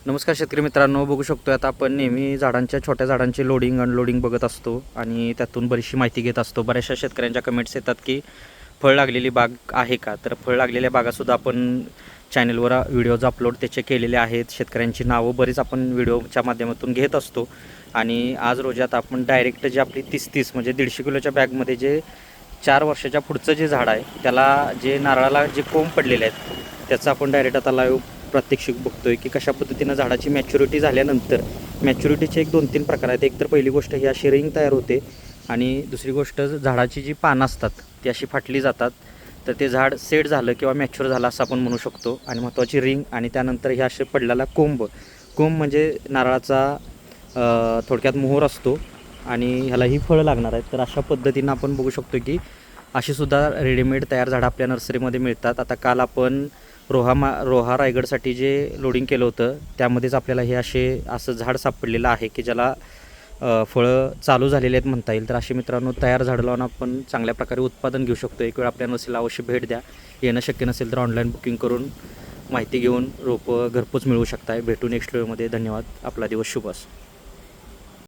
नमस्कार शेतकरी मित्रांनो, बघू शकतो आता आपण नेहमी झाडांच्या छोट्या झाडांचे लोडिंग अनलोडिंग बघत असतो आणि त्यातून बरीचशी माहिती घेत असतो. बऱ्याचशा शेतकऱ्यांच्या कमेंट्स येतात की फळ लागलेली बाग आहे का. तर फळ लागलेल्या बागासुद्धा आपण चॅनलवर व्हिडिओज अपलोड त्याचे केलेले आहेत. शेतकऱ्यांची नावं बरीच आपण व्हिडिओच्या माध्यमातून घेत असतो. आणि आज रोजी आता आपण डायरेक्ट जे आपली 30-30 म्हणजे 150 किलोच्या बॅगमध्ये जे 4 वर्षाच्या पुढचं जे झाड आहे त्याला जे नारळाला जे कोंब पडलेले आहेत त्याचं आपण डायरेक्ट आता लाईव्ह प्रात्यक्षिक बघतोय की कशा पद्धतीनं झाडाची मॅच्युरिटी झाल्यानंतर मॅच्युरिटीचे 1-2-3 प्रकार आहेत. एक तर पहिली गोष्ट ही अशी रिंग तयार होते आणि दुसरी गोष्ट झाडाची जी पानं असतात ती अशी फाटली जातात. तर ते झाड सेट झालं किंवा मॅच्युअर झालं असं आपण म्हणू शकतो. आणि महत्त्वाची रिंग आणि त्यानंतर हे असे पडलेला कोंब म्हणजे नारळाचा थोडक्यात मोहर असतो आणि ह्यालाही फळं लागणार आहेत. तर अशा पद्धतीनं आपण बघू शकतो की अशीसुद्धा रेडीमेड तयार झाडं आपल्या नर्सरीमध्ये मिळतात. आता काल आपण रोहा रायगडसाठी जे लोडिंग केलं होतं त्यामध्येच आपल्याला हे असं झाड सापडलेलं आहे की ज्याला फळं चालू झालेले आहेत म्हणता येईल. तर असे मित्रांनो तयार झाडं लावून आपण चांगल्या प्रकारे उत्पादन घेऊ शकतो. एक वेळ आपल्या नर्सरीला अवश्य भेट द्या. येणं शक्य नसेल तर ऑनलाईन बुकिंग करून माहिती घेऊन रोपं घरपोच मिळवू शकताय. भेटू नेक्स्ट व्हिडिओमध्ये. धन्यवाद. आपला दिवस शुभ असो.